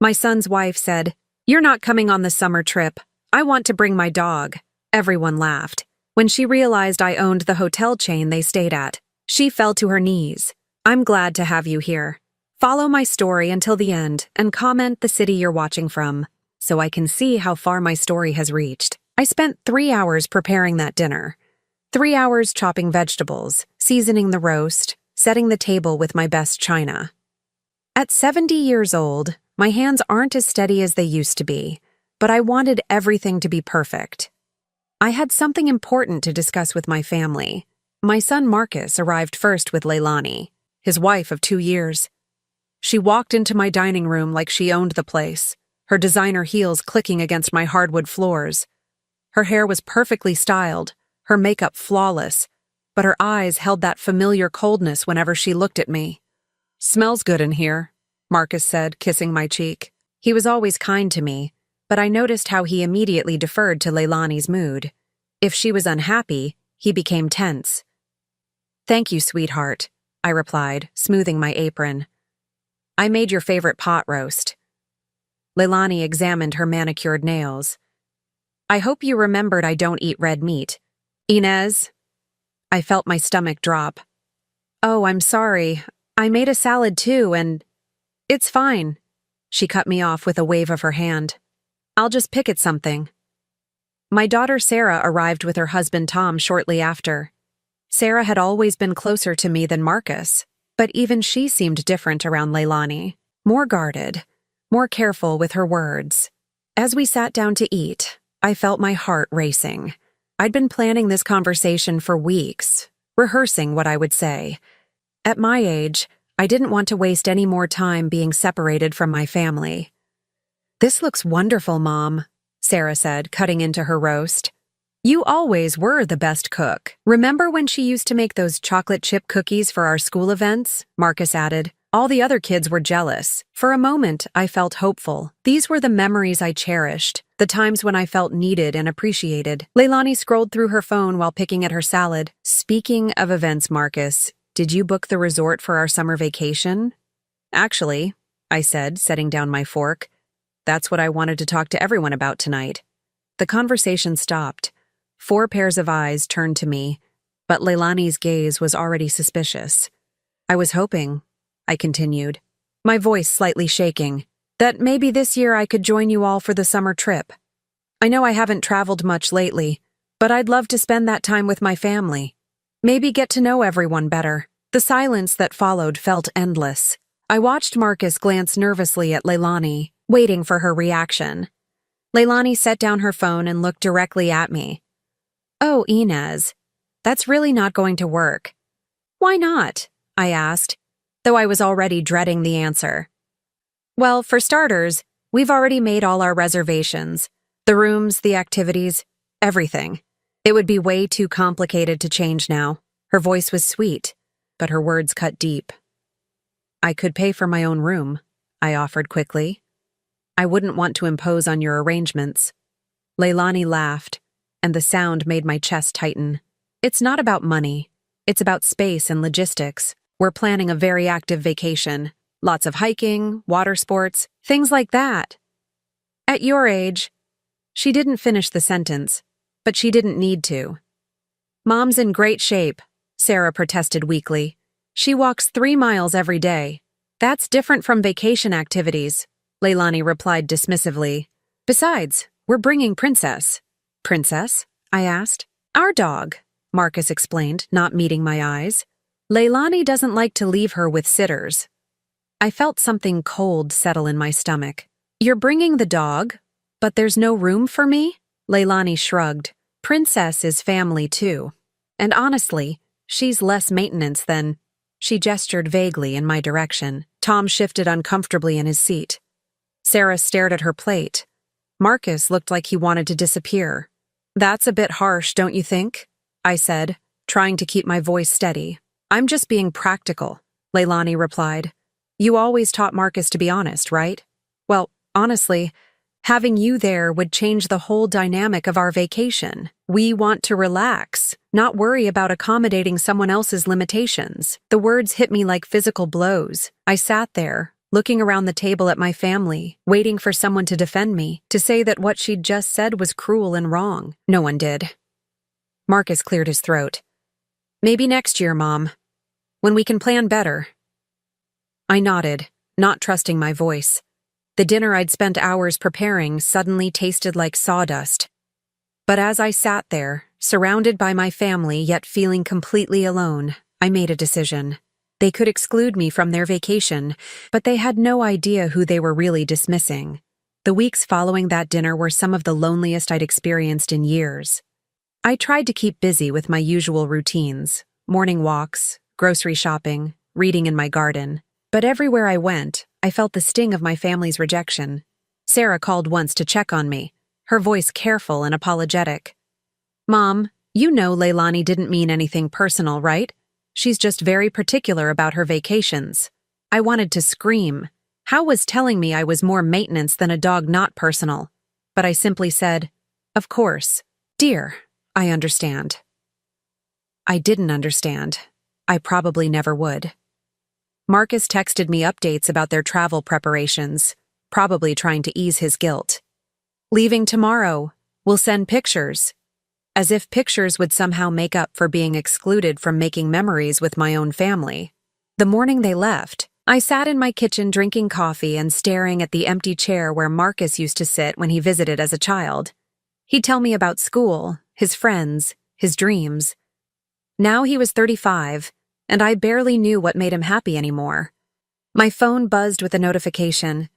My son's wife said, "You're not coming on the summer trip. I want to bring my dog." Everyone laughed. When she realized I owned the hotel chain they stayed at, she fell to her knees. "I'm glad to have you here. Follow my story until the end and comment the city you're watching from, so I can see how far my story has reached." I spent 3 hours preparing that dinner. 3 hours chopping vegetables, seasoning the roast, setting the table with my best china. At 70 years old, my hands aren't as steady as they used to be, but I wanted everything to be perfect. I had something important to discuss with my family. My son Marcus arrived first with Leilani, his wife of 2 years. She walked into my dining room like she owned the place, her designer heels clicking against my hardwood floors. Her hair was perfectly styled, her makeup flawless, but her eyes held that familiar coldness whenever she looked at me. "Smells good in here," Marcus said, kissing my cheek. He was always kind to me, but I noticed how he immediately deferred to Leilani's mood. If she was unhappy, he became tense. "Thank you, sweetheart," I replied, smoothing my apron. "I made your favorite pot roast." Leilani examined her manicured nails. "I hope you remembered I don't eat red meat. Inez?" I felt my stomach drop. "Oh, I'm sorry. I made a salad too, and—" "It's fine." She cut me off with a wave of her hand. "I'll just pick at something." My daughter Sarah arrived with her husband Tom shortly after. Sarah had always been closer to me than Marcus, but even she seemed different around Leilani, more guarded, more careful with her words. As we sat down to eat, I felt my heart racing. I'd been planning this conversation for weeks, rehearsing what I would say. At my age, I didn't want to waste any more time being separated from my family. "This looks wonderful, Mom," Sarah said, cutting into her roast. "You always were the best cook. Remember when she used to make those chocolate chip cookies for our school events?" Marcus added. All the other kids were jealous. For a moment, I felt hopeful. These were the memories I cherished, the times when I felt needed and appreciated. Leilani scrolled through her phone while picking at her salad. "Speaking of events, Marcus, did you book the resort for our summer vacation?" "Actually," I said, setting down my fork, "that's what I wanted to talk to everyone about tonight." The conversation stopped. 4 pairs of eyes turned to me, but Leilani's gaze was already suspicious. "I was hoping," I continued, my voice slightly shaking, "that maybe this year I could join you all for the summer trip. I know I haven't traveled much lately, but I'd love to spend that time with my family. Maybe get to know everyone better." The silence that followed felt endless. I watched Marcus glance nervously at Leilani, waiting for her reaction. Leilani set down her phone and looked directly at me. "Oh, Inez, that's really not going to work." "Why not?" I asked, though I was already dreading the answer. "Well, for starters, we've already made all our reservations. The rooms, the activities, everything. It would be way too complicated to change now." Her voice was sweet, but her words cut deep. "I could pay for my own room," I offered quickly. "I wouldn't want to impose on your arrangements." Leilani laughed, and the sound made my chest tighten. "It's not about money. It's about space and logistics. We're planning a very active vacation. Lots of hiking, water sports, things like that." "At your age—" She didn't finish the sentence, but she didn't need to. "Mom's in great shape," Sarah protested weakly. "She walks 3 miles every day." "That's different from vacation activities," Leilani replied dismissively. "Besides, we're bringing Princess." "Princess?" I asked. "Our dog," Marcus explained, not meeting my eyes. "Leilani doesn't like to leave her with sitters." I felt something cold settle in my stomach. "You're bringing the dog, but there's no room for me?" Leilani shrugged. "Princess is family too. And honestly, she's less maintenance than—" She gestured vaguely in my direction. Tom shifted uncomfortably in his seat. Sarah stared at her plate. Marcus looked like he wanted to disappear. "That's a bit harsh, don't you think?" I said, trying to keep my voice steady. "I'm just being practical," Leilani replied. "You always taught Marcus to be honest, right? Well, honestly, having you there would change the whole dynamic of our vacation. We want to relax, not worry about accommodating someone else's limitations." The words hit me like physical blows. I sat there, looking around the table at my family, waiting for someone to defend me, to say that what she'd just said was cruel and wrong. No one did. Marcus cleared his throat. Maybe next year, Mom. When we can plan better. I nodded, not trusting my voice. The dinner I'd spent hours preparing suddenly tasted like sawdust. But as I sat there, surrounded by my family yet feeling completely alone, I made a decision. They could exclude me from their vacation, but they had no idea who they were really dismissing. The weeks following that dinner were some of the loneliest I'd experienced in years. I tried to keep busy with my usual routines, morning walks, grocery shopping, reading in my garden. But everywhere I went, I felt the sting of my family's rejection. Sarah called once to check on me, her voice careful and apologetic. Mom, you know Leilani didn't mean anything personal, right? She's just very particular about her vacations. I wanted to scream. How was telling me I was more maintenance than a dog not personal? But I simply said, of course. Dear, I understand. I didn't understand. I probably never would. Marcus texted me updates about their travel preparations, probably trying to ease his guilt. Leaving tomorrow. We'll send pictures. As if pictures would somehow make up for being excluded from making memories with my own family. The morning they left, I sat in my kitchen drinking coffee and staring at the empty chair where Marcus used to sit when he visited as a child. He'd tell me about school, his friends, his dreams. Now he was 35, and I barely knew what made him happy anymore. My phone buzzed with a notification.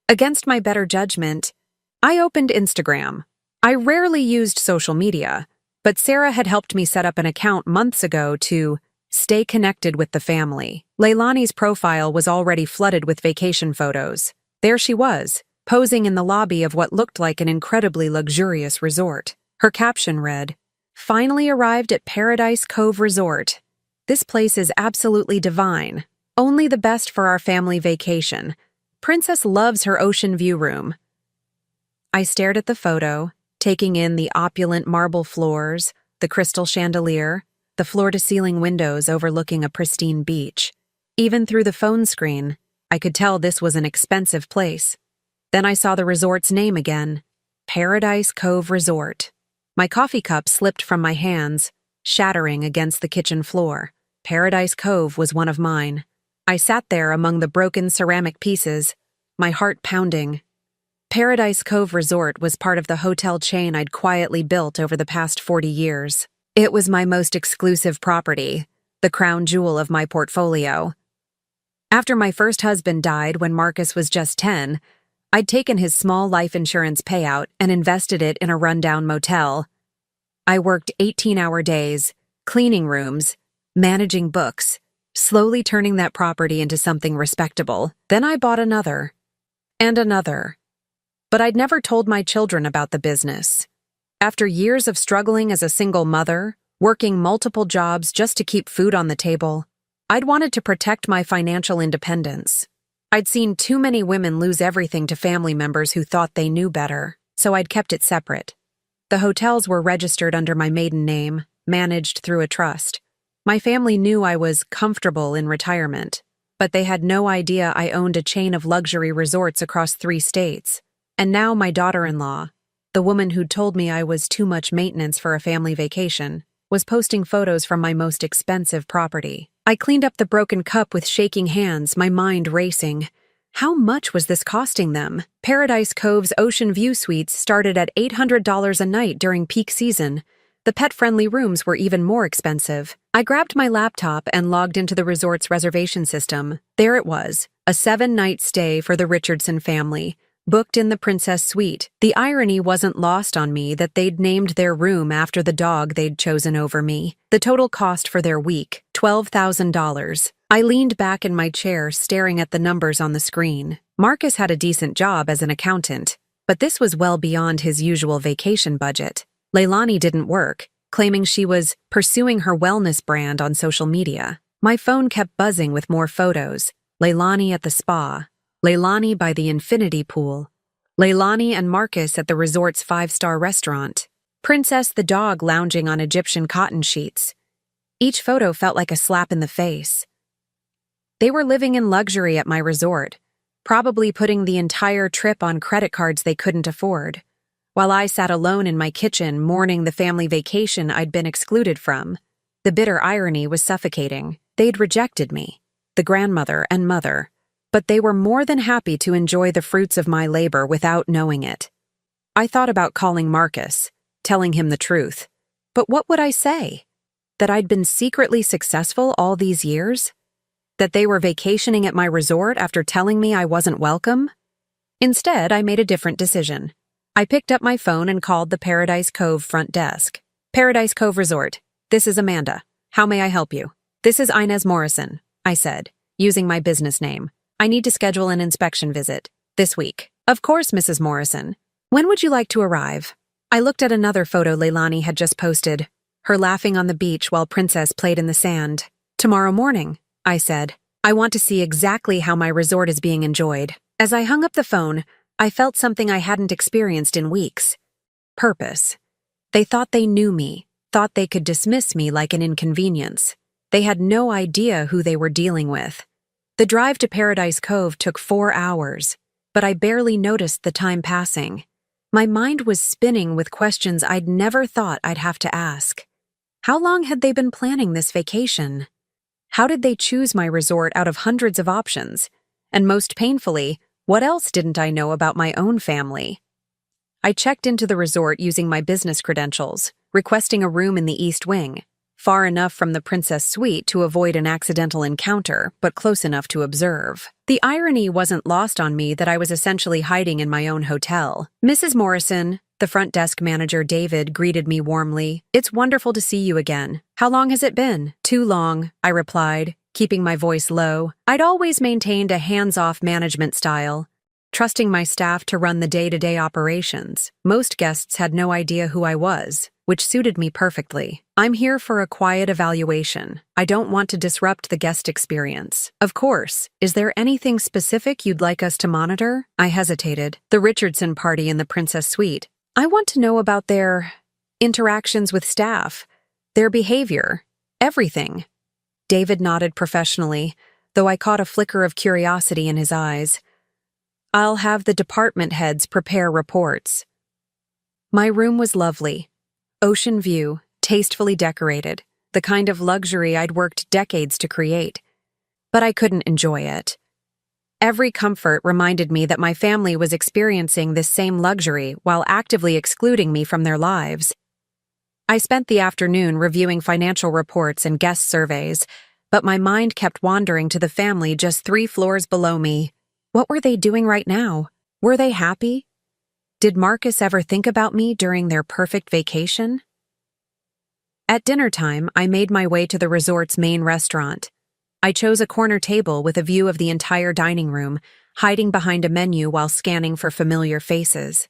Against my better judgment, I opened Instagram. I rarely used social media, but Sarah had helped me set up an account months ago to stay connected with the family. Leilani's profile was already flooded with vacation photos. There she was, posing in the lobby of what looked like an incredibly luxurious resort. Her caption read, "Finally arrived at Paradise Cove Resort. This place is absolutely divine. Only the best for our family vacation. Princess loves her ocean view room." I stared at the photo, taking in the opulent marble floors, the crystal chandelier, the floor-to-ceiling windows overlooking a pristine beach. Even through the phone screen, I could tell this was an expensive place. Then I saw the resort's name again, Paradise Cove Resort. My coffee cup slipped from my hands, shattering against the kitchen floor. Paradise Cove was one of mine. I sat there among the broken ceramic pieces, my heart pounding. Paradise Cove Resort was part of the hotel chain I'd quietly built over the past 40 years. It was my most exclusive property, the crown jewel of my portfolio. After my first husband died when Marcus was just 10, I'd taken his small life insurance payout and invested it in a rundown motel. I worked 18-hour days, cleaning rooms, managing books, slowly turning that property into something respectable. Then I bought another, and another. But I'd never told my children about the business. After years of struggling as a single mother, working multiple jobs just to keep food on the table, I'd wanted to protect my financial independence. I'd seen too many women lose everything to family members who thought they knew better, so I'd kept it separate. The hotels were registered under my maiden name, managed through a trust. My family knew I was comfortable in retirement, but they had no idea I owned a chain of luxury resorts across 3 states. And now my daughter-in-law, the woman who'd told me I was too much maintenance for a family vacation, was posting photos from my most expensive property. I cleaned up the broken cup with shaking hands, my mind racing. How much was this costing them? Paradise Cove's ocean view suites started at $800 a night during peak season. The pet-friendly rooms were even more expensive. I grabbed my laptop and logged into the resort's reservation system. There it was, a 7-night stay for the Richardson family, booked in the Princess Suite. The irony wasn't lost on me that they'd named their room after the dog they'd chosen over me. The total cost for their week, $12,000. I leaned back in my chair, staring at the numbers on the screen. Marcus had a decent job as an accountant, but this was well beyond his usual vacation budget. Leilani didn't work, claiming she was pursuing her wellness brand on social media. My phone kept buzzing with more photos. Leilani at the spa, Leilani by the infinity pool, Leilani and Marcus at the resort's 5-star restaurant, Princess the dog lounging on Egyptian cotton sheets. Each photo felt like a slap in the face. They were living in luxury at my resort, probably putting the entire trip on credit cards they couldn't afford, while I sat alone in my kitchen mourning the family vacation I'd been excluded from. The bitter irony was suffocating. They'd rejected me, the grandmother and mother, but they were more than happy to enjoy the fruits of my labor without knowing it. I thought about calling Marcus, telling him the truth. But what would I say? That I'd been secretly successful all these years? That they were vacationing at my resort after telling me I wasn't welcome? Instead, I made a different decision. I picked up my phone and called the Paradise Cove front desk. Paradise Cove Resort, this is Amanda. How may I help you? This is Inez Morrison, I said, using my business name. I need to schedule an inspection visit. This week. Of course, Mrs. Morrison. When would you like to arrive? I looked at another photo Leilani had just posted, her laughing on the beach while Princess played in the sand. Tomorrow morning, I said. I want to see exactly how my resort is being enjoyed. As I hung up the phone, I felt something I hadn't experienced in weeks. Purpose. They thought they knew me, thought they could dismiss me like an inconvenience. They had no idea who they were dealing with. The drive to Paradise Cove took 4 hours, but I barely noticed the time passing. My mind was spinning with questions I'd never thought I'd have to ask. How long had they been planning this vacation? How did they choose my resort out of hundreds of options? And most painfully, what else didn't I know about my own family? I checked into the resort using my business credentials, requesting a room in the East Wing, far enough from the Princess Suite to avoid an accidental encounter, but close enough to observe. The irony wasn't lost on me that I was essentially hiding in my own hotel. Mrs. Morrison, the front desk manager David, greeted me warmly. It's wonderful to see you again. How long has it been? Too long, I replied, keeping my voice low. I'd always maintained a hands-off management style, trusting my staff to run the day-to-day operations. Most guests had no idea who I was, which suited me perfectly. I'm here for a quiet evaluation. I don't want to disrupt the guest experience. Of course. Is there anything specific you'd like us to monitor? I hesitated. The Richardson party in the Princess Suite. I want to know about their interactions with staff, their behavior, everything. David nodded professionally, though I caught a flicker of curiosity in his eyes. I'll have the department heads prepare reports. My room was lovely. Ocean view, tastefully decorated, the kind of luxury I'd worked decades to create. But I couldn't enjoy it. Every comfort reminded me that my family was experiencing this same luxury while actively excluding me from their lives. I spent the afternoon reviewing financial reports and guest surveys, but my mind kept wandering to the family just 3 floors below me. What were they doing right now? Were they happy? Did Marcus ever think about me during their perfect vacation? At dinner time, I made my way to the resort's main restaurant. I chose a corner table with a view of the entire dining room, hiding behind a menu while scanning for familiar faces.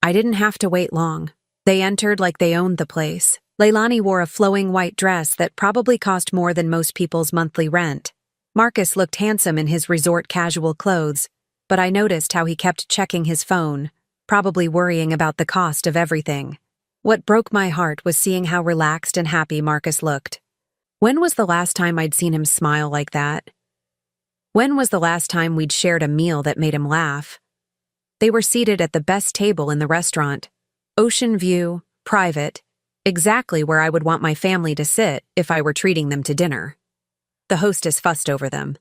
I didn't have to wait long. They entered like they owned the place. Leilani wore a flowing white dress that probably cost more than most people's monthly rent. Marcus looked handsome in his resort casual clothes, but I noticed how he kept checking his phone, probably worrying about the cost of everything. What broke my heart was seeing how relaxed and happy Marcus looked. When was the last time I'd seen him smile like that? When was the last time we'd shared a meal that made him laugh? They were seated at the best table in the restaurant. Ocean view, private, exactly where I would want my family to sit if I were treating them to dinner. The hostess fussed over them,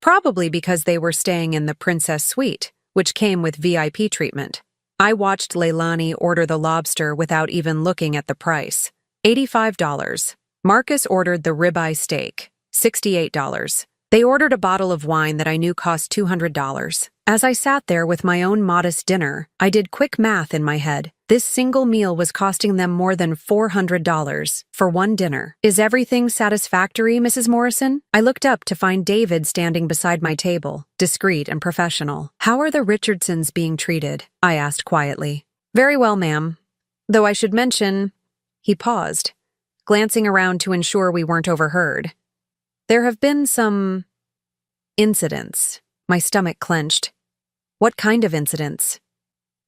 probably because they were staying in the Princess Suite, which came with VIP treatment. I watched Leilani order the lobster without even looking at the price. $85. Marcus ordered the ribeye steak. $68. They ordered a bottle of wine that I knew cost $200. As I sat there with my own modest dinner, I did quick math in my head. This single meal was costing them more than $400 for one dinner. Is everything satisfactory, Mrs. Morrison? I looked up to find David standing beside my table, discreet and professional. How are the Richardsons being treated? I asked quietly. Very well, ma'am. Though I should mention, he paused, glancing around to ensure we weren't overheard. There have been some incidents. My stomach clenched. What kind of incidents?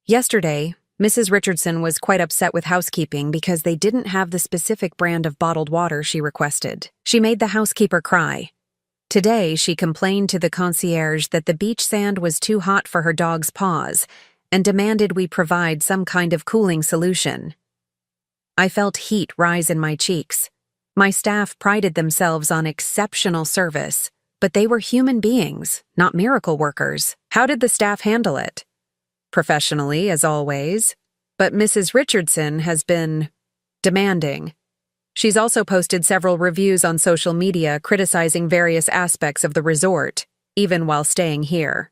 Yesterday, Mrs. Richardson was quite upset with housekeeping because they didn't have the specific brand of bottled water she requested. She made the housekeeper cry. Today, she complained to the concierge that the beach sand was too hot for her dog's paws and demanded we provide some kind of cooling solution. I felt heat rise in my cheeks. My staff prided themselves on exceptional service, but they were human beings, not miracle workers. How did the staff handle it? Professionally, as always, but Mrs. Richardson has been demanding. She's also posted several reviews on social media criticizing various aspects of the resort, even while staying here.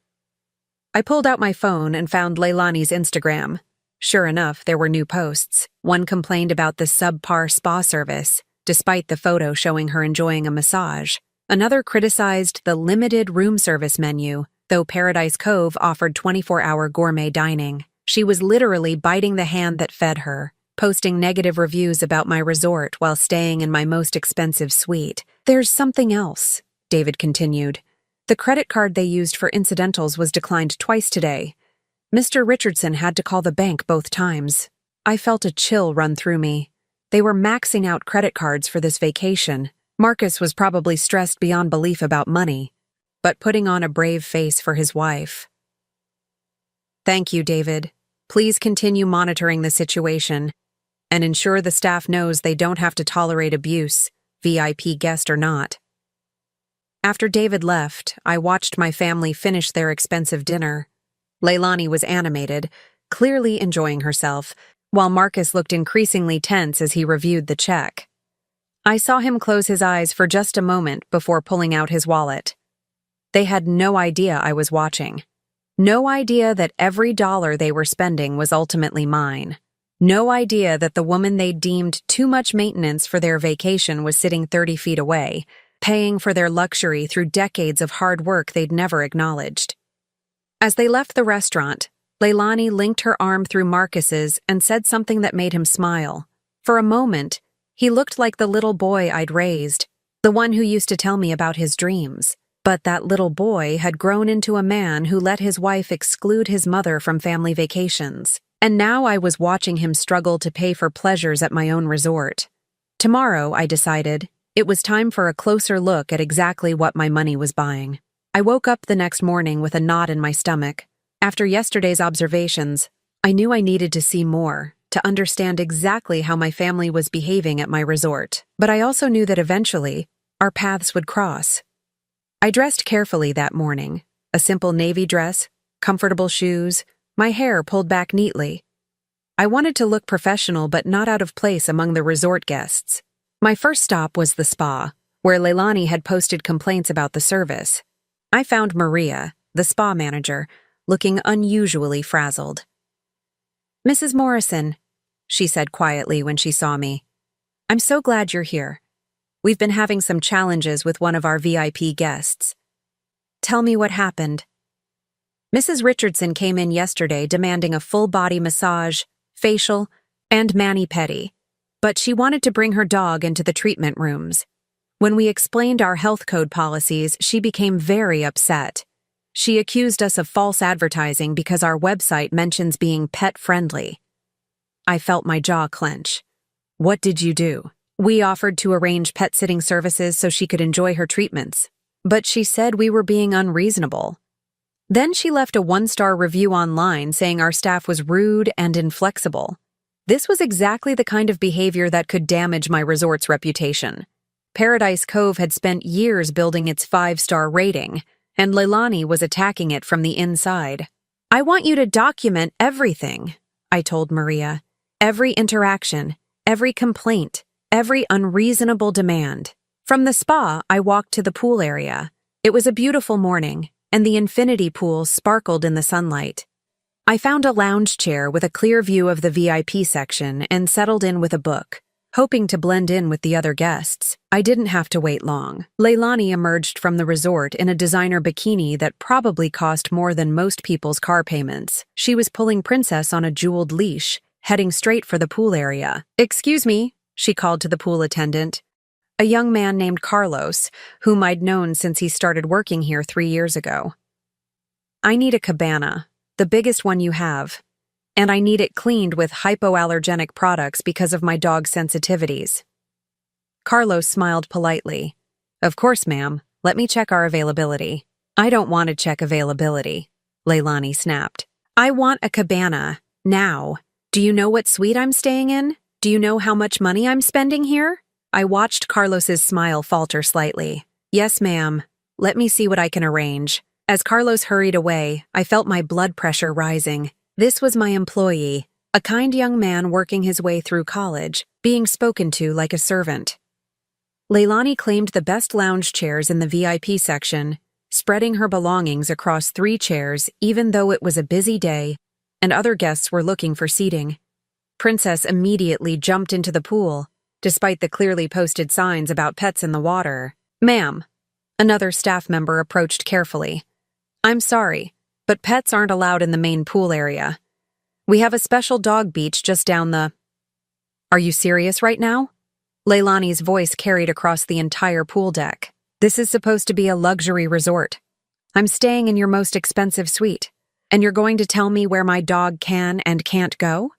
I pulled out my phone and found Leilani's Instagram. Sure enough, there were new posts. One complained about the subpar spa service, despite the photo showing her enjoying a massage. Another criticized the limited room service menu, though Paradise Cove offered 24-hour gourmet dining. She was literally biting the hand that fed her, posting negative reviews about my resort while staying in my most expensive suite. There's something else, David continued. The credit card they used for incidentals was declined twice today. Mr. Richardson had to call the bank both times. I felt a chill run through me. They were maxing out credit cards for this vacation. Marcus was probably stressed beyond belief about money, but putting on a brave face for his wife. Thank you, David. Please continue monitoring the situation and ensure the staff knows they don't have to tolerate abuse, VIP guest or not. After David left, I watched my family finish their expensive dinner. Leilani was animated, clearly enjoying herself, while Marcus looked increasingly tense as he reviewed the check. I saw him close his eyes for just a moment before pulling out his wallet. They had no idea I was watching. No idea that every dollar they were spending was ultimately mine. No idea that the woman they deemed too much maintenance for their vacation was sitting 30 feet away, paying for their luxury through decades of hard work they'd never acknowledged. As they left the restaurant, Leilani linked her arm through Marcus's and said something that made him smile. For a moment, he looked like the little boy I'd raised, the one who used to tell me about his dreams. But that little boy had grown into a man who let his wife exclude his mother from family vacations. And now I was watching him struggle to pay for pleasures at my own resort. Tomorrow, I decided, it was time for a closer look at exactly what my money was buying. I woke up the next morning with a knot in my stomach. After yesterday's observations, I knew I needed to see more, to understand exactly how my family was behaving at my resort. But I also knew that eventually, our paths would cross. I dressed carefully that morning, a simple navy dress, comfortable shoes, my hair pulled back neatly. I wanted to look professional but not out of place among the resort guests. My first stop was the spa, where Leilani had posted complaints about the service. I found Maria, the spa manager, looking unusually frazzled. "Mrs. Morrison," she said quietly when she saw me, "I'm so glad you're here. We've been having some challenges with one of our VIP guests. Tell me what happened." Mrs. Richardson came in yesterday demanding a full-body massage, facial, and mani-pedi, but she wanted to bring her dog into the treatment rooms. When we explained our health code policies, she became very upset. She accused us of false advertising because our website mentions being pet-friendly. I felt my jaw clench. "What did you do?" "We offered to arrange pet-sitting services so she could enjoy her treatments, but she said we were being unreasonable. Then she left a 1-star review online saying our staff was rude and inflexible. This was exactly the kind of behavior that could damage my resort's reputation. Paradise Cove had spent years building its 5-star rating, and Leilani was attacking it from the inside. "I want you to document everything," I told Maria. "Every interaction, every complaint, every unreasonable demand." From the spa, I walked to the pool area. It was a beautiful morning, and the infinity pool sparkled in the sunlight. I found a lounge chair with a clear view of the VIP section and settled in with a book, hoping to blend in with the other guests. I didn't have to wait long. Leilani emerged from the resort in a designer bikini that probably cost more than most people's car payments. She was pulling Princess on a jeweled leash, heading straight for the pool area. "Excuse me," she called to the pool attendant, a young man named Carlos, whom I'd known since he started working here 3 years ago. "I need a cabana, the biggest one you have, and I need it cleaned with hypoallergenic products because of my dog's sensitivities." Carlos smiled politely. "Of course, ma'am. Let me check our availability. I don't want to check availability, Leilani snapped. I want a cabana, now. Do you know what suite I'm staying in? Do you know how much money I'm spending here? I watched Carlos's smile falter slightly. Yes, ma'am. Let me see what I can arrange. As Carlos hurried away, I felt my blood pressure rising. This was my employee, a kind young man working his way through college, being spoken to like a servant. Leilani claimed the best lounge chairs in the VIP section, spreading her belongings across 3 chairs even though it was a busy day and other guests were looking for seating. Princess immediately jumped into the pool, despite the clearly posted signs about pets in the water. Ma'am, another staff member approached carefully. I'm sorry, but pets aren't allowed in the main pool area. We have a special dog beach just down the... Are you serious right now? Leilani's voice carried across the entire pool deck. This is supposed to be a luxury resort. I'm staying in your most expensive suite, and you're going to tell me where my dog can and can't go?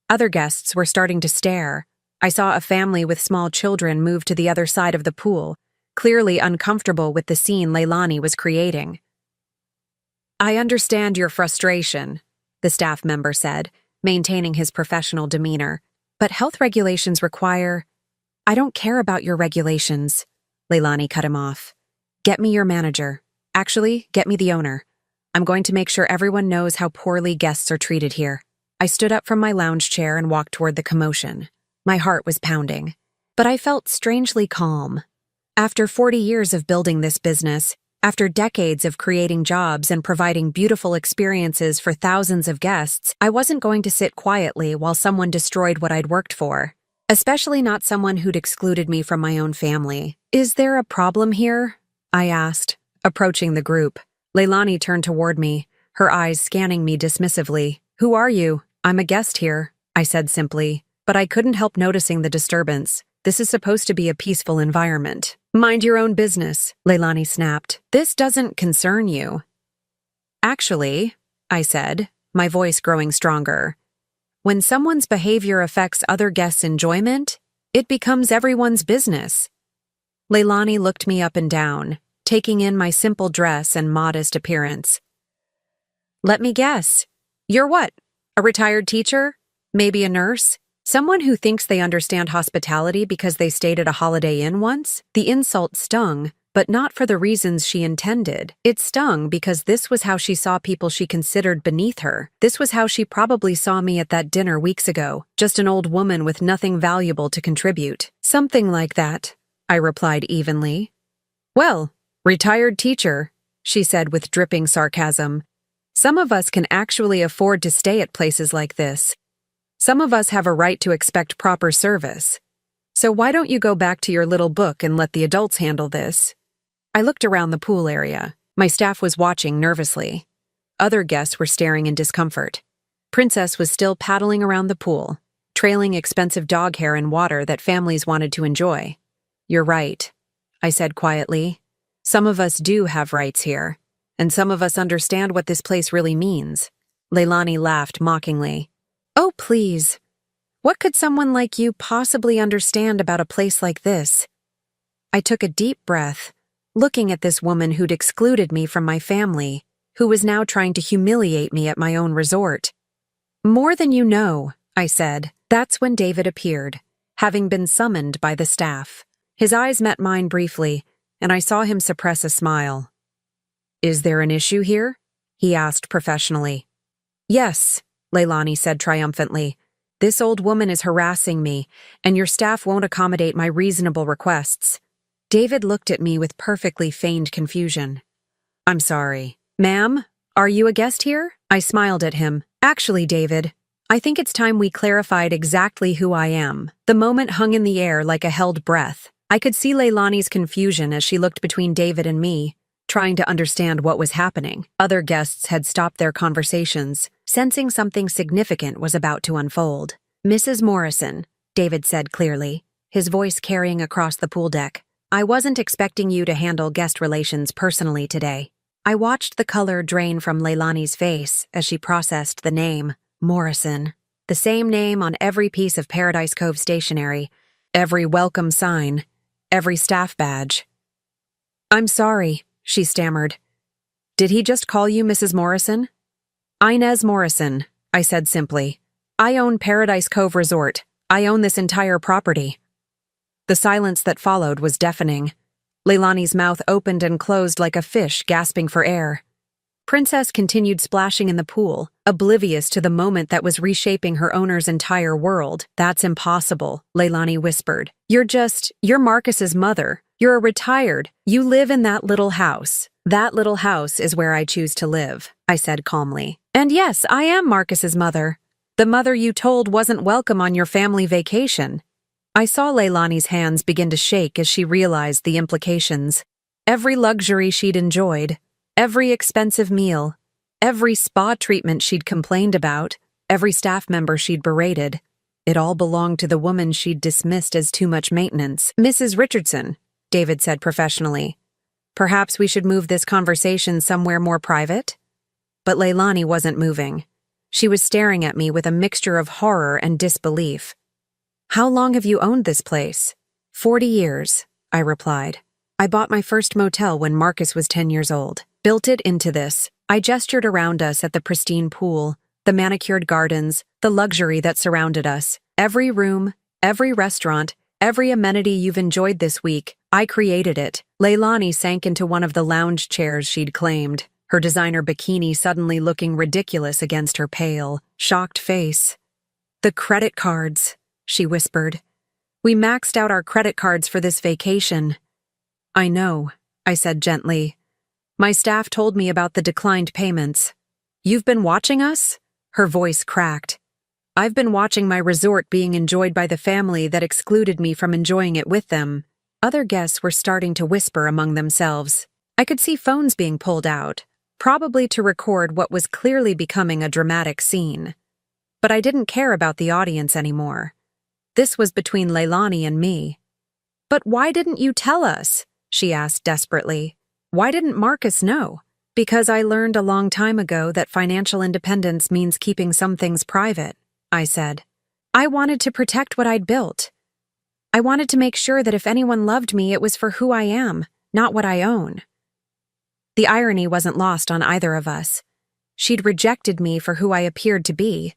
Other guests were starting to stare. I saw a family with small children move to the other side of the pool, clearly uncomfortable with the scene Leilani was creating. I understand your frustration, the staff member said, maintaining his professional demeanor. But health regulations require... I don't care about your regulations, Leilani cut him off. Get me your manager. Actually, get me the owner. I'm going to make sure everyone knows how poorly guests are treated here. I stood up from my lounge chair and walked toward the commotion. My heart was pounding, but I felt strangely calm. After 40 years of building this business, after decades of creating jobs and providing beautiful experiences for thousands of guests, I wasn't going to sit quietly while someone destroyed what I'd worked for, especially not someone who'd excluded me from my own family. Is there a problem here? I asked, approaching the group. Leilani turned toward me, her eyes scanning me dismissively. Who are you? I'm a guest here, I said simply, but I couldn't help noticing the disturbance. This is supposed to be a peaceful environment. Mind your own business, Leilani snapped. This doesn't concern you. Actually, I said, my voice growing stronger, when someone's behavior affects other guests' enjoyment, it becomes everyone's business. Leilani looked me up and down, taking in my simple dress and modest appearance. Let me guess. You're what? A retired teacher? Maybe a nurse? Someone who thinks they understand hospitality because they stayed at a Holiday Inn once? The insult stung, but not for the reasons she intended. It stung because this was how she saw people she considered beneath her. This was how she probably saw me at that dinner weeks ago, just an old woman with nothing valuable to contribute. Something like that, I replied evenly. Well, retired teacher, she said with dripping sarcasm. Some of us can actually afford to stay at places like this. Some of us have a right to expect proper service. So why don't you go back to your little book and let the adults handle this? I looked around the pool area. My staff was watching nervously. Other guests were staring in discomfort. Princess was still paddling around the pool, trailing expensive dog hair in water that families wanted to enjoy. You're right, I said quietly. Some of us do have rights here, and some of us understand what this place really means. Leilani laughed mockingly. Oh, please. What could someone like you possibly understand about a place like this? I took a deep breath, looking at this woman who'd excluded me from my family, who was now trying to humiliate me at my own resort. More than you know, I said. That's when David appeared, having been summoned by the staff. His eyes met mine briefly, and I saw him suppress a smile. Is there an issue here? He asked professionally. Yes, Leilani said triumphantly. This old woman is harassing me, and your staff won't accommodate my reasonable requests. David looked at me with perfectly feigned confusion. I'm sorry. Ma'am, are you a guest here? I smiled at him. Actually, David, I think it's time we clarified exactly who I am. The moment hung in the air like a held breath. I could see Leilani's confusion as she looked between David and me, trying to understand what was happening. Other guests had stopped their conversations, sensing something significant was about to unfold. Mrs. Morrison, David said clearly, his voice carrying across the pool deck. I wasn't expecting you to handle guest relations personally today. I watched the color drain from Leilani's face as she processed the name, Morrison. The same name on every piece of Paradise Cove stationery, every welcome sign, every staff badge. I'm sorry, she stammered. Did he just call you Mrs. Morrison? Inez Morrison, I said simply. I own Paradise Cove Resort. I own this entire property. The silence that followed was deafening. Leilani's mouth opened and closed like a fish gasping for air. Princess continued splashing in the pool, oblivious to the moment that was reshaping her owner's entire world. That's impossible, Leilani whispered. You're Marcus's mother. You're you live in that little house. That little house is where I choose to live, I said calmly. And yes, I am Marcus's mother. The mother you told wasn't welcome on your family vacation. I saw Leilani's hands begin to shake as she realized the implications. Every luxury she'd enjoyed, every expensive meal, every spa treatment she'd complained about, every staff member she'd berated, it all belonged to the woman she'd dismissed as too much maintenance. Mrs. Richardson, David said professionally. Perhaps we should move this conversation somewhere more private? But Leilani wasn't moving. She was staring at me with a mixture of horror and disbelief. How long have you owned this place? 40 years, I replied. I bought my first motel when Marcus was 10 years old. Built it into this. I gestured around us at the pristine pool, the manicured gardens, the luxury that surrounded us. Every room, every restaurant, every amenity you've enjoyed this week, I created it. Leilani sank into one of the lounge chairs she'd claimed, her designer bikini suddenly looking ridiculous against her pale, shocked face. The credit cards, she whispered. We maxed out our credit cards for this vacation. I know, I said gently. My staff told me about the declined payments. You've been watching us? Her voice cracked. I've been watching my resort being enjoyed by the family that excluded me from enjoying it with them. Other guests were starting to whisper among themselves. I could see phones being pulled out, probably to record what was clearly becoming a dramatic scene. But I didn't care about the audience anymore. This was between Leilani and me. But why didn't you tell us? She asked desperately. Why didn't Marcus know? Because I learned a long time ago that financial independence means keeping some things private, I said. I wanted to protect what I'd built. I wanted to make sure that if anyone loved me, it was for who I am, not what I own. The irony wasn't lost on either of us. She'd rejected me for who I appeared to be,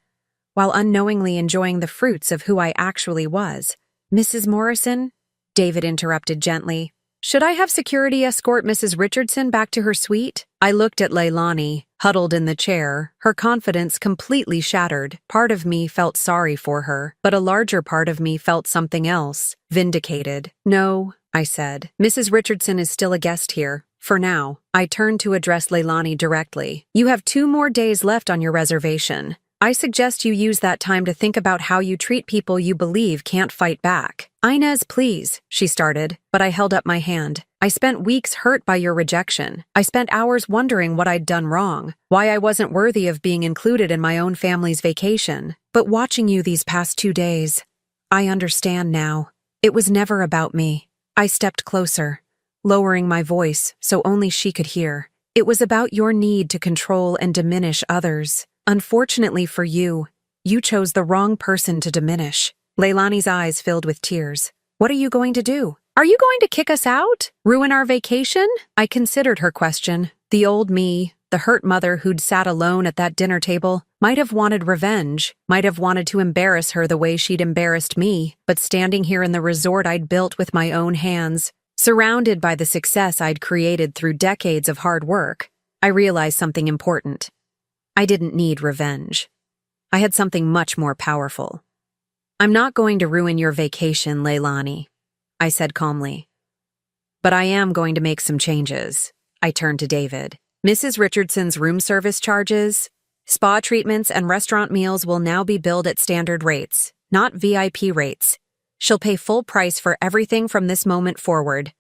while unknowingly enjoying the fruits of who I actually was. Mrs. Morrison? David interrupted gently. Should I have security escort Mrs. Richardson back to her suite? I looked at Leilani, huddled in the chair, her confidence completely shattered. Part of me felt sorry for her, but a larger part of me felt something else, vindicated. No, I said. Mrs. Richardson is still a guest here. For now. I turned to address Leilani directly. You have 2 more days left on your reservation. I suggest you use that time to think about how you treat people you believe can't fight back. Inez, please, she started, but I held up my hand. I spent weeks hurt by your rejection. I spent hours wondering what I'd done wrong, why I wasn't worthy of being included in my own family's vacation. But watching you these past 2 days, I understand now. It was never about me. I stepped closer, lowering my voice so only she could hear. It was about your need to control and diminish others. Unfortunately for you, you chose the wrong person to diminish. Leilani's eyes filled with tears. What are you going to do? Are you going to kick us out? Ruin our vacation? I considered her question. The old me, the hurt mother who'd sat alone at that dinner table, might have wanted revenge, might have wanted to embarrass her the way she'd embarrassed me, but standing here in the resort I'd built with my own hands, surrounded by the success I'd created through decades of hard work, I realized something important. I didn't need revenge. I had something much more powerful. I'm not going to ruin your vacation, Leilani, I said calmly. But I am going to make some changes. I turned to David. Mrs. Richardson's room service charges, spa treatments, and restaurant meals will now be billed at standard rates, not VIP rates. She'll pay full price for everything from this moment forward.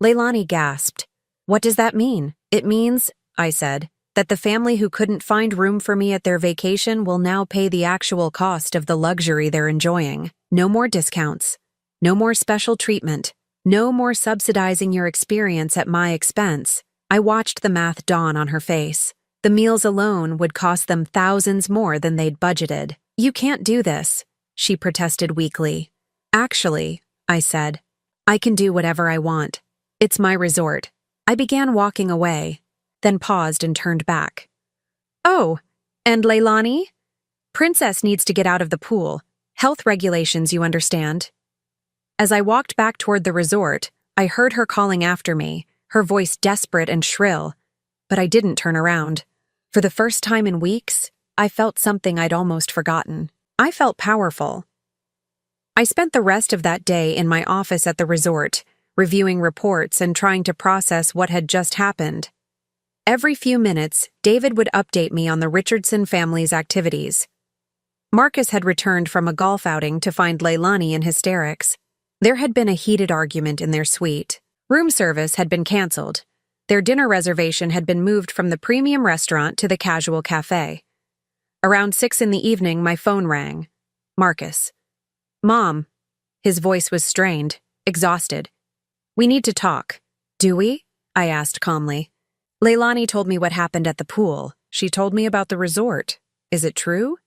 Leilani gasped. What does that mean? It means, I said, that the family who couldn't find room for me at their vacation will now pay the actual cost of the luxury they're enjoying. No more discounts. No more special treatment. No more subsidizing your experience at my expense. I watched the math dawn on her face. The meals alone would cost them thousands more than they'd budgeted. You can't do this, she protested weakly. Actually, I said, I can do whatever I want. It's my resort. I began walking away, then paused and turned back. Oh, and Leilani? Princess needs to get out of the pool. Health regulations, you understand. As I walked back toward the resort, I heard her calling after me, her voice desperate and shrill, but I didn't turn around. For the first time in weeks, I felt something I'd almost forgotten. I felt powerful. I spent the rest of that day in my office at the resort, reviewing reports and trying to process what had just happened. Every few minutes, David would update me on the Richardson family's activities. Marcus had returned from a golf outing to find Leilani in hysterics. There had been a heated argument in their suite. Room service had been canceled. Their dinner reservation had been moved from the premium restaurant to the casual cafe. Around 6 in the evening, my phone rang. Marcus. Mom. His voice was strained, exhausted. We need to talk. Do we? I asked calmly. Leilani told me what happened at the pool. She told me about the resort. Is it true?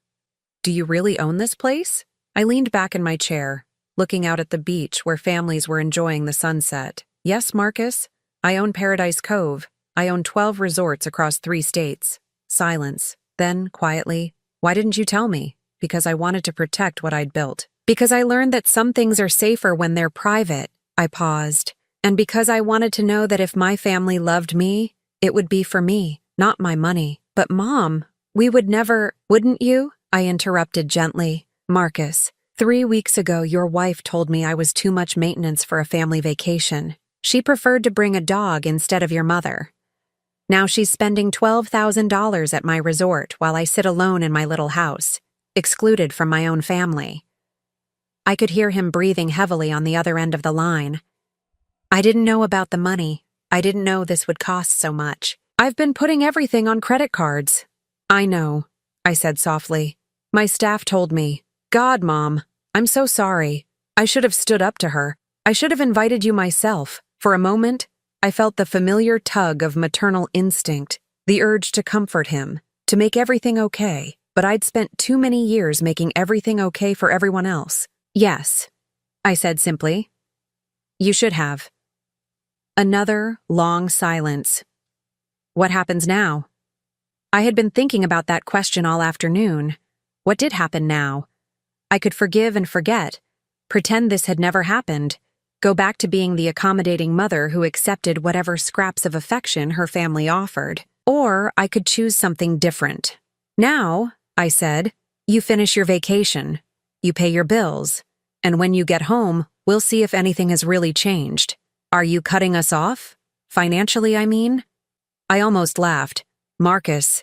Do you really own this place? I leaned back in my chair, looking out at the beach where families were enjoying the sunset. Yes, Marcus. I own Paradise Cove. I own 12 resorts across 3 states. Silence. Then, quietly, why didn't you tell me? Because I wanted to protect what I'd built. Because I learned that some things are safer when they're private. I paused. And because I wanted to know that if my family loved me, it would be for me, not my money. But Mom, we would never, wouldn't you? I interrupted gently. Marcus, 3 weeks ago your wife told me I was too much maintenance for a family vacation. She preferred to bring a dog instead of your mother. Now she's spending $12,000 at my resort while I sit alone in my little house, excluded from my own family. I could hear him breathing heavily on the other end of the line. I didn't know about the money. I didn't know this would cost so much. I've been putting everything on credit cards. I know, I said softly. My staff told me. God, Mom, I'm so sorry. I should have stood up to her. I should have invited you myself. For a moment, I felt the familiar tug of maternal instinct, the urge to comfort him, to make everything okay. But I'd spent too many years making everything okay for everyone else. Yes, I said simply. You should have. Another long silence. What happens now? I had been thinking about that question all afternoon. What did happen now? I could forgive and forget, pretend this had never happened, go back to being the accommodating mother who accepted whatever scraps of affection her family offered. Or I could choose something different. Now, I said, you finish your vacation, you pay your bills, and when you get home, we'll see if anything has really changed. Are you cutting us off? Financially, I mean? I almost laughed. Marcus,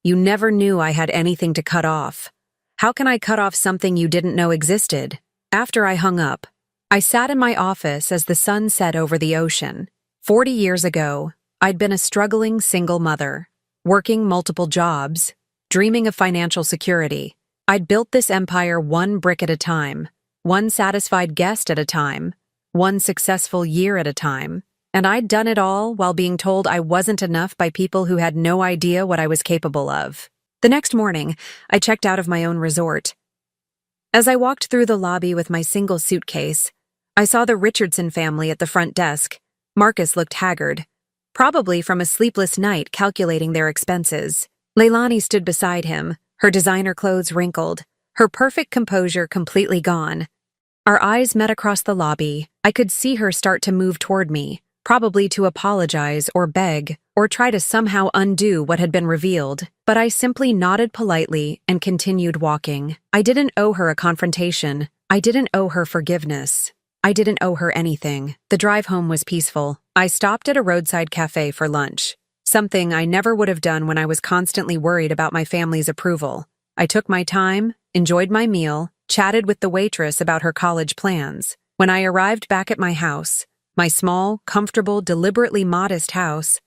you never knew I had anything to cut off. How can I cut off something you didn't know existed? After I hung up, I sat in my office as the sun set over the ocean. 40 years ago, I'd been a struggling single mother, working multiple jobs, dreaming of financial security. I'd built this empire one brick at a time, one satisfied guest at a time, one successful year at a time, and I'd done it all while being told I wasn't enough by people who had no idea what I was capable of. The next morning, I checked out of my own resort. As I walked through the lobby with my single suitcase, I saw the Richardson family at the front desk. Marcus looked haggard, probably from a sleepless night calculating their expenses. Leilani stood beside him, her designer clothes wrinkled, her perfect composure completely gone. Our eyes met across the lobby. I could see her start to move toward me, probably to apologize or beg, or try to somehow undo what had been revealed. But I simply nodded politely and continued walking. I didn't owe her a confrontation. I didn't owe her forgiveness. I didn't owe her anything. The drive home was peaceful. I stopped at a roadside cafe for lunch, something I never would have done when I was constantly worried about my family's approval. I took my time, enjoyed my meal, chatted with the waitress about her college plans. When I arrived back at my house, my small, comfortable, deliberately modest house,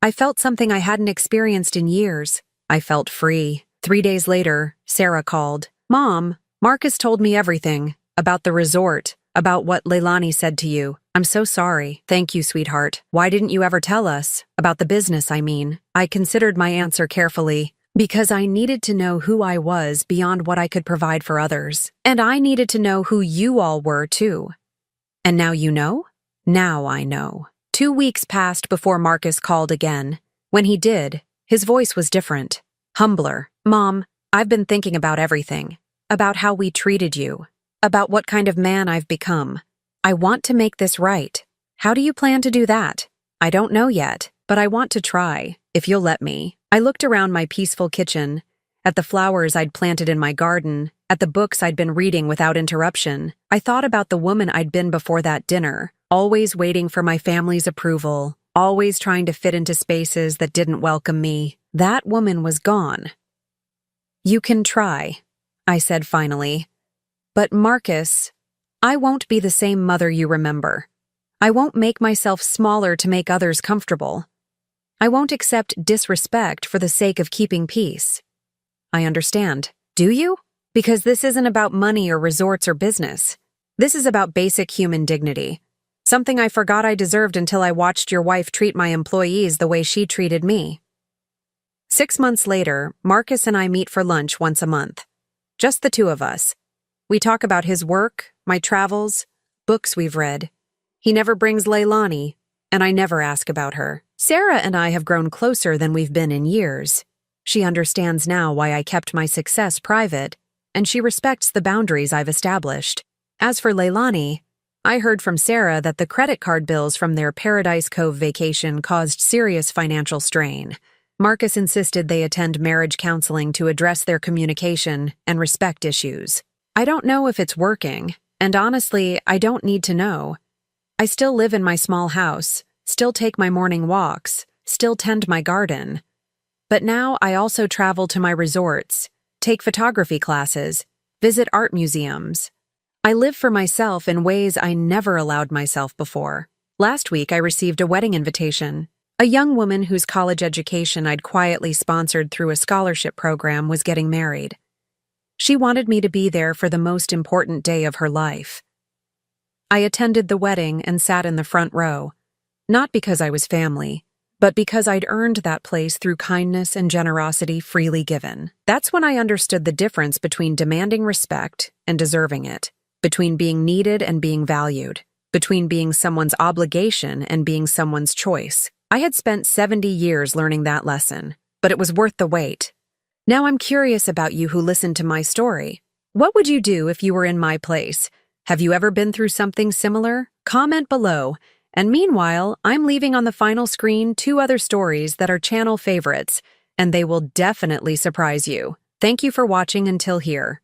I felt something I hadn't experienced in years. I felt free. 3 days later, Sarah called. Mom, Marcus told me everything. About the resort, about what Leilani said to you. I'm so sorry. Thank you, sweetheart. Why didn't you ever tell us? About the business, I mean. I considered my answer carefully. Because I needed to know who I was beyond what I could provide for others. And I needed to know who you all were, too. And now you know? Now I know. 2 weeks passed before Marcus called again. When he did, his voice was different, humbler. Mom, I've been thinking about everything. About how we treated you. About what kind of man I've become. I want to make this right. How do you plan to do that? I don't know yet, but I want to try, if you'll let me. I looked around my peaceful kitchen, at the flowers I'd planted in my garden, at the books I'd been reading without interruption. I thought about the woman I'd been before that dinner, always waiting for my family's approval, always trying to fit into spaces that didn't welcome me. That woman was gone. You can try, I said finally. But Marcus, I won't be the same mother you remember. I won't make myself smaller to make others comfortable. I won't accept disrespect for the sake of keeping peace. I understand. Do you? Because this isn't about money or resorts or business. This is about basic human dignity. Something I forgot I deserved until I watched your wife treat my employees the way she treated me. 6 months later, Marcus and I meet for lunch once a month. Just the two of us. We talk about his work, my travels, books we've read. He never brings Leilani, and I never ask about her. Sarah and I have grown closer than we've been in years. She understands now why I kept my success private, and she respects the boundaries I've established. As for Leilani, I heard from Sarah that the credit card bills from their Paradise Cove vacation caused serious financial strain. Marcus insisted they attend marriage counseling to address their communication and respect issues. I don't know if it's working, and honestly, I don't need to know. I still live in my small house, still take my morning walks, still tend my garden. But now I also travel to my resorts, take photography classes, visit art museums. I live for myself in ways I never allowed myself before. Last week I received a wedding invitation. A young woman whose college education I'd quietly sponsored through a scholarship program was getting married. She wanted me to be there for the most important day of her life. I attended the wedding and sat in the front row, not because I was family, but because I'd earned that place through kindness and generosity freely given. That's when I understood the difference between demanding respect and deserving it, between being needed and being valued, between being someone's obligation and being someone's choice. I had spent 70 years learning that lesson, but it was worth the wait. Now I'm curious about you who listened to my story. What would you do if you were in my place? Have you ever been through something similar? Comment below. And meanwhile, I'm leaving on the final screen 2 other stories that are channel favorites, and they will definitely surprise you. Thank you for watching until here.